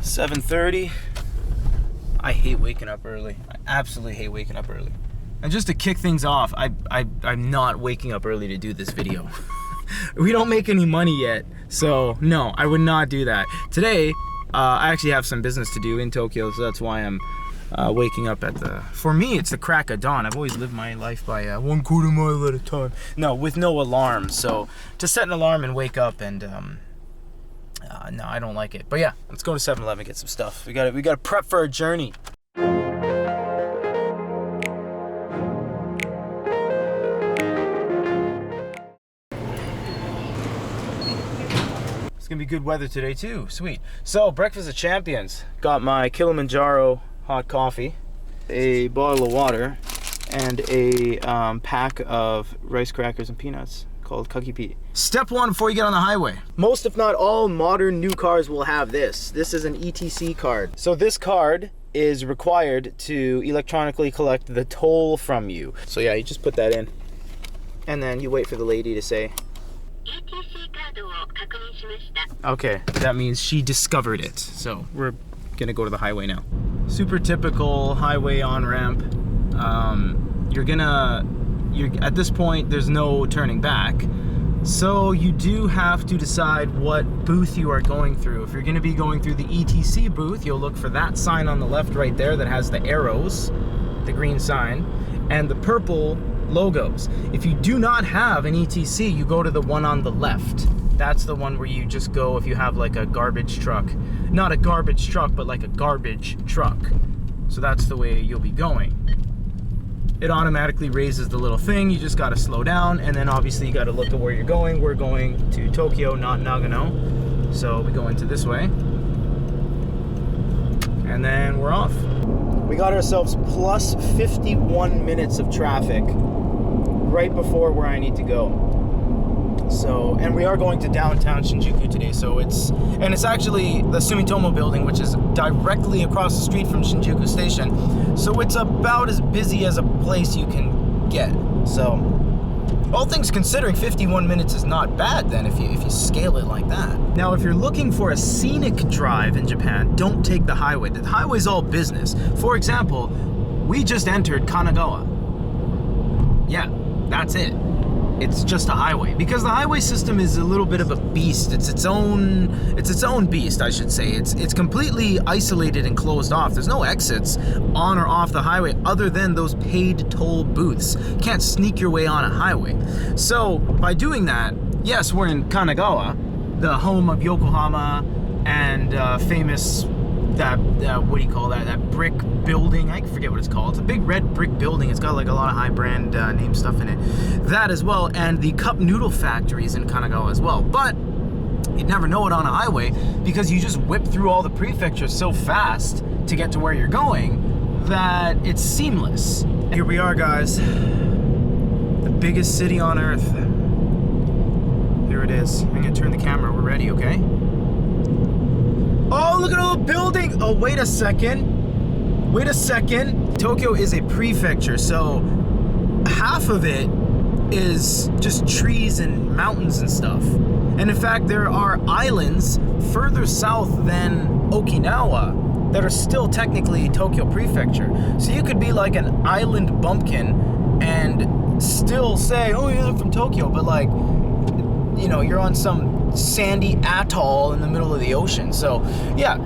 7:30. I hate waking up early. I absolutely hate waking up early. And just to kick things off, I'm not waking up early to do this video. We don't make any money yet, so no, I would not do that. Today, I actually have some business to do in Tokyo, so that's why I'm waking up at for me, it's the crack of dawn. I've always lived my life by 1/4 mile at a time. No, with no alarm, so to set an alarm and wake up and, no, I don't like it. But yeah, let's go to 7-Eleven, get some stuff. We gotta prep for a journey. It's gonna be good weather today too, sweet. So, breakfast of champions. Got my Kilimanjaro hot coffee, a bottle of water, and a pack of rice crackers and peanuts called Kakipi. Step one before you get on the highway. Most, if not all, modern new cars will have this. This is an ETC card. So this card is required to electronically collect the toll from you. So yeah, you just put that in, and then you wait for the lady to say, okay, that means she discovered it. So we're gonna go to the highway now. Super typical highway on-ramp. You're at this point, there's no turning back. So you do have to decide what booth you are going through. If you're gonna be going through the ETC booth, you'll look for that sign on the left right there that has the arrows, the green sign, and the purple logos. If you do not have an ETC, you go to the one on the left. That's the one where you just go if you have like a garbage truck. Not a garbage truck, but like a garbage truck. So that's the way you'll be going. It automatically raises the little thing. You just gotta slow down, and then obviously you gotta look at where you're going. We're going to Tokyo, not Nagano. So we go into this way. And then we're off. We got ourselves plus 51 minutes of traffic right before where I need to go. So, and we are going to downtown Shinjuku today, so it's actually the Sumitomo building, which is directly across the street from Shinjuku Station. So it's about as busy as a place you can get. So, all things considering, 51 minutes is not bad then if you scale it like that. Now, if you're looking for a scenic drive in Japan, don't take the highway. The highway's all business. For example, we just entered Kanagawa. Yeah, that's it. It's just a highway, because the highway system is a little bit of a beast. It's its own beast, I should say. It's completely isolated and closed off. There's no exits on or off the highway other than those paid toll booths. You can't sneak your way on a highway. So by doing that, yes, we're in Kanagawa, the home of Yokohama and famous what do you call that? That brick building. I forget what it's called. It's a big red brick building. It's got like a lot of high brand name stuff in it. That as well, and the cup noodle factories in Kanagawa as well. But you'd never know it on a highway because you just whip through all the prefectures so fast to get to where you're going that it's seamless. Here we are, guys. The biggest city on earth. Here it is. I'm gonna turn the camera. We're ready, okay? Oh, look at all the building. Oh, wait a second. Wait a second. Tokyo is a prefecture, so half of it is just trees and mountains and stuff. And in fact, there are islands further south than Okinawa that are still technically Tokyo prefecture. So you could be like an island bumpkin and still say, oh yeah, I'm from Tokyo, but like, you know, you're on some sandy atoll in the middle of the ocean. So yeah,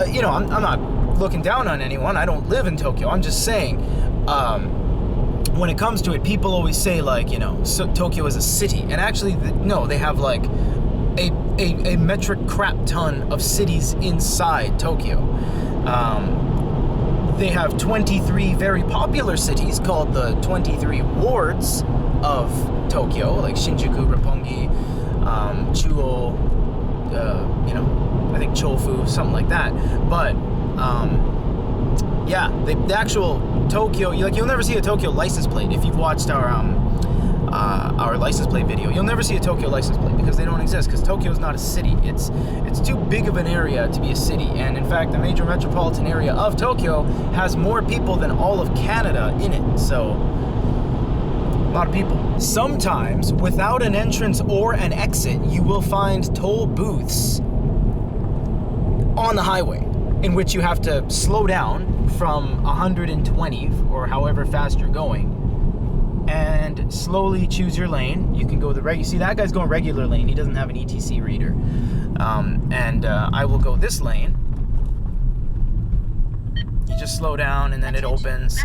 you know, I'm not looking down on anyone. I don't live in Tokyo. I'm just saying, when it comes to it, people always say like, you know, so Tokyo is a city, and actually no, they have like a metric crap ton of cities inside Tokyo. They have 23 very popular cities called the 23 wards of Tokyo, like Shinjuku, Roppongi, Chuo, you know, I think Chofu, something like that. But yeah, the actual Tokyo, you'll never see a Tokyo license plate. If you've watched our license plate video, you'll never see a Tokyo license plate because they don't exist, because Tokyo is not a city. It's too big of an area to be a city, and in fact the major metropolitan area of Tokyo has more people than all of Canada in it. So a lot of people. Sometimes without an entrance or an exit, you will find toll booths on the highway, in which you have to slow down from 120 or however fast you're going, and slowly choose your lane. You can go you see that guy's going regular lane. He doesn't have an ETC reader. I will go this lane. You just slow down, and then it opens,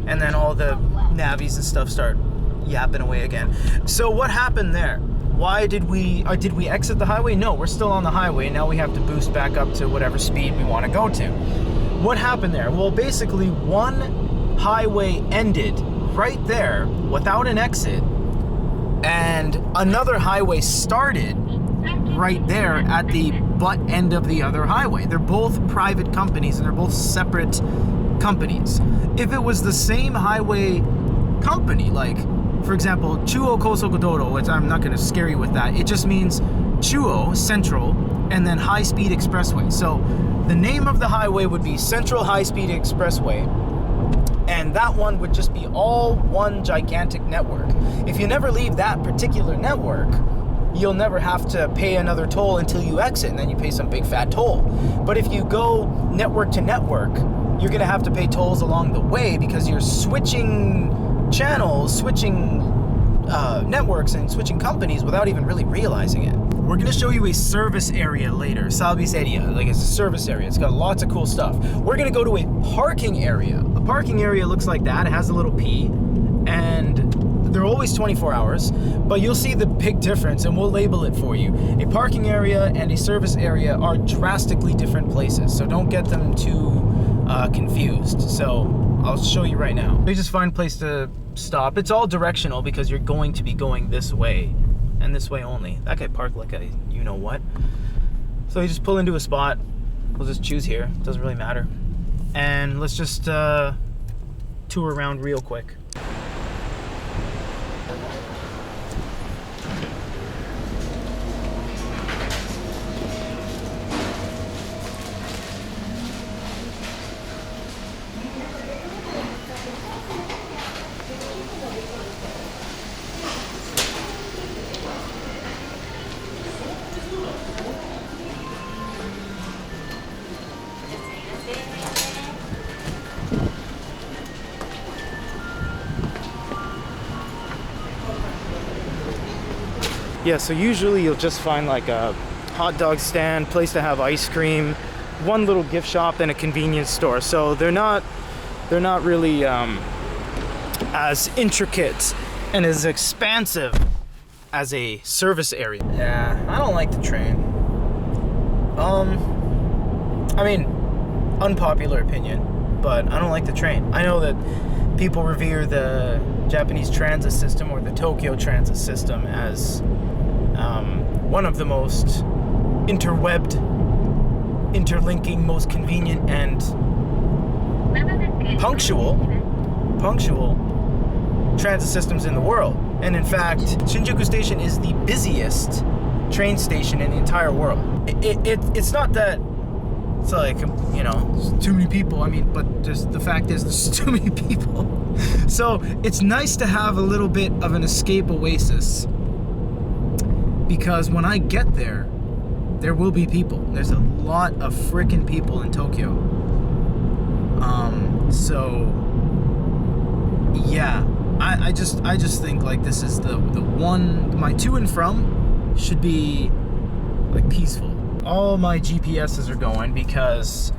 and then all the navies and stuff start yapping away again. So what happened there? Why did we exit the highway? No, we're still on the highway. Now we have to boost back up to whatever speed we want to go to. What happened there? Well, basically one highway ended right there without an exit, and another highway started right there at the butt end of the other highway. They're both private companies, and they're both separate companies. If it was the same highway company, like, for example, Chuo Kosoku Doro, which I'm not going to scare you with that. It just means Chuo, Central, and then High Speed Expressway. So the name of the highway would be Central High Speed Expressway, and that one would just be all one gigantic network. If you never leave that particular network, you'll never have to pay another toll until you exit, and then you pay some big fat toll. But if you go network to network, you're going to have to pay tolls along the way, because you're switching channels, switching networks, and switching companies without even really realizing it. We're going to show you a service area later, service area, like it's a service area. It's got lots of cool stuff. We're going to go to a parking area. A parking area looks like that. It has a little P, and they're always 24 hours, but you'll see the big difference, and we'll label it for you. A parking area and a service area are drastically different places, so don't get them too confused. So I'll show you right now. You just find a place to stop. It's all directional because you're going to be going this way and this way only. That guy parked like a you-know-what. So you just pull into a spot. We'll just choose here. It doesn't really matter. And let's just tour around real quick. Yeah, so usually you'll just find like a hot dog stand, place to have ice cream, one little gift shop, and a convenience store. So they're not really as intricate and as expansive as a service area. Yeah, I don't like the train. I mean, unpopular opinion, but I don't like the train. I know that people revere the Japanese transit system, or the Tokyo transit system, as one of the most interwebbed, interlinking, most convenient, and punctual transit systems in the world. And in fact, Shinjuku Station is the busiest train station in the entire world. It's not that it's like, you know, too many people. I mean, but just the fact is there's too many people. So it's nice to have a little bit of an escape oasis, because when I get there, there will be people. There's a lot of freaking people in Tokyo. So yeah, I just think like this is the one, my to and from should be like peaceful. All my GPSs are going because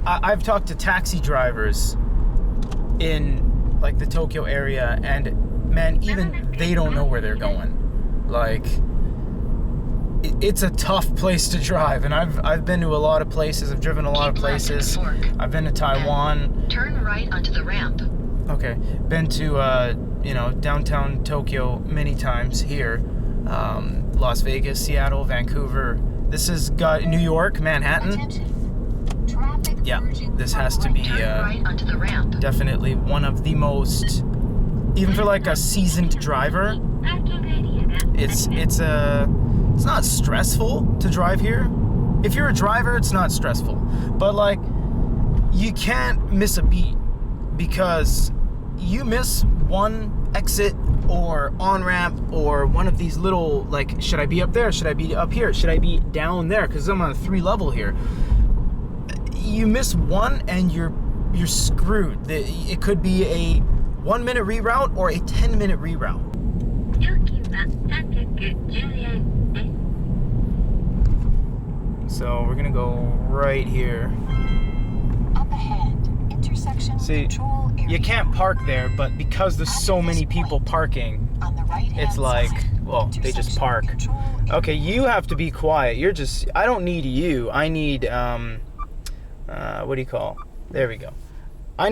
I've talked to taxi drivers in like the Tokyo area, and man, even they don't know where they're going. Like, it's a tough place to drive, and I've been to a lot of places. I've driven a lot of places. I've been to Taiwan. Turn right onto the ramp. Okay, been to downtown Tokyo many times here. Las Vegas, Seattle, Vancouver. This has got New York, Manhattan. Yeah, this has to be definitely one of the most, even for like a seasoned driver, it's not stressful to drive here. If you're a driver, it's not stressful. But like, you can't miss a beat, because you miss one exit or on-ramp or one of these little, like, should I be up there? Should I be up here? Should I be down there? Because I'm on a 3 level here. You miss one and you're screwed. It could be a 1-minute reroute or a 10-minute reroute. So we're gonna go right here. Up ahead, intersection. See, you can't park there, but because there's so many people parking, it's like, well, they just park. Okay, you have to be quiet. I don't need you. I need, what do you call? There we go. I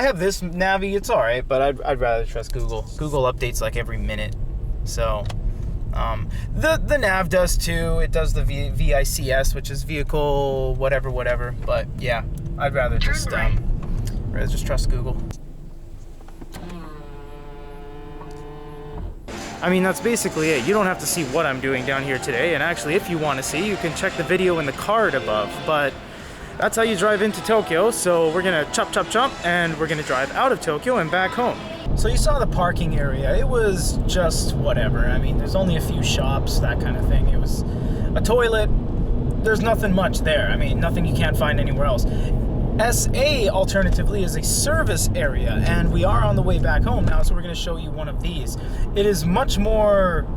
have this Navi. It's all right, but I'd rather trust Google. Google updates like every minute, so the nav does too. It does the VICS, which is vehicle whatever. But yeah, I'd rather just trust Google. I mean, that's basically it. You don't have to see what I'm doing down here today, and actually, if you want to see, you can check the video in the card above. But that's how you drive into Tokyo. So we're gonna chop, and we're gonna drive out of Tokyo and back home. So you saw the parking area. It was just whatever. I mean, there's only a few shops, that kind of thing. It was a toilet. There's nothing much there. I mean, nothing you can't find anywhere else. SA, alternatively, is a service area, and we are on the way back home now, so we're gonna show you one of these. It is much more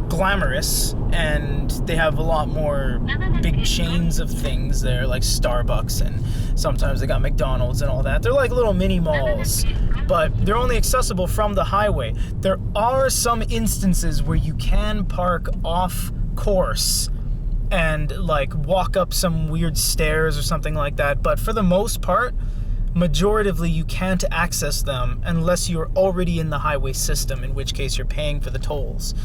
glamorous, and they have a lot more big chains of things there, like Starbucks, and sometimes they got McDonald's and all that. They're like little mini malls, but they're only accessible from the highway. There are some instances where you can park off course and like walk up some weird stairs or something like that, but for the most part, majoritively you can't access them unless you're already in the highway system, in which case you're paying for the tolls.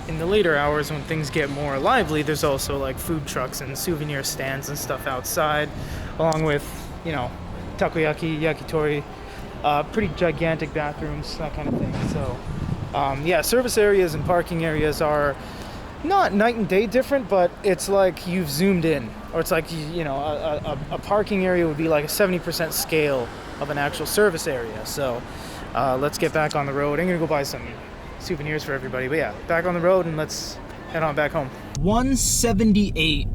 In the later hours, when things get more lively, there's also like food trucks and souvenir stands and stuff outside, along with, you know, takoyaki, yakitori, pretty gigantic bathrooms, that kind of thing. So yeah, service areas and parking areas are not night and day different, but it's like you've zoomed in, or it's like, you know, a parking area would be like a 70% scale of an actual service area. So let's get back on the road. I'm gonna go buy some souvenirs for everybody, but yeah, back on the road and let's head on back home. 178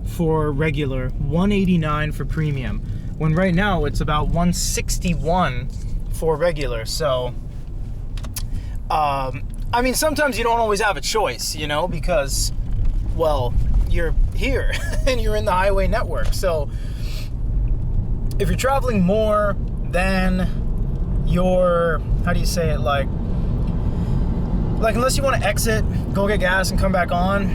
for regular, 189 for premium, when right now it's about 161 for regular. So I mean, sometimes you don't always have a choice, you know, because, well, you're here and you're in the highway network. So if you're traveling more than your, how do you say it, like unless you want to exit, go get gas and come back on,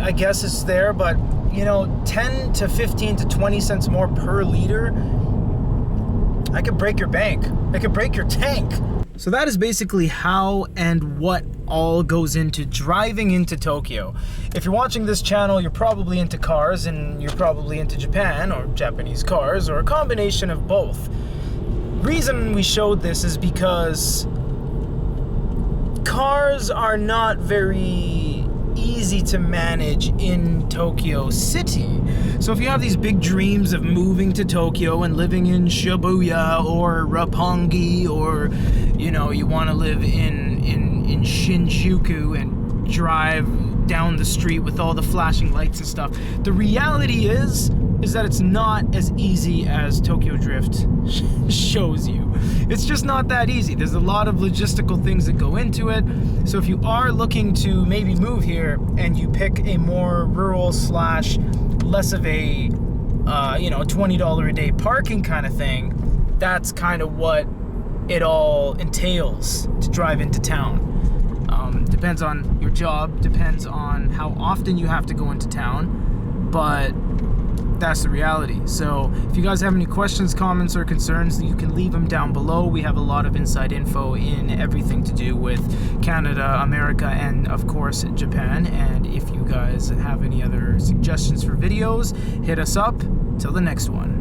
I guess it's there, but you know, 10 to 15 to 20 cents more per liter, I could break your bank. It could break your tank. So that is basically how and what all goes into driving into Tokyo. If you're watching this channel, you're probably into cars, and you're probably into Japan or Japanese cars, or a combination of both. Reason we showed this is because cars are not very easy to manage in Tokyo City. So if you have these big dreams of moving to Tokyo and living in Shibuya or Roppongi, or you want to live in Shinjuku and drive down the street with all the flashing lights and stuff, the reality is that it's not as easy as Tokyo Drift shows you. It's just not that easy. There's a lot of logistical things that go into it. So if you are looking to maybe move here and you pick a more rural slash less of a $20 a day parking kind of thing, that's kind of what it all entails to drive into town. Depends on your job, depends on how often you have to go into town, but that's the reality. So if you guys have any questions, comments, or concerns, you can leave them down below. We have a lot of inside info in everything to do with Canada, America, and of course Japan. And if you guys have any other suggestions for videos, hit us up. Till the next one.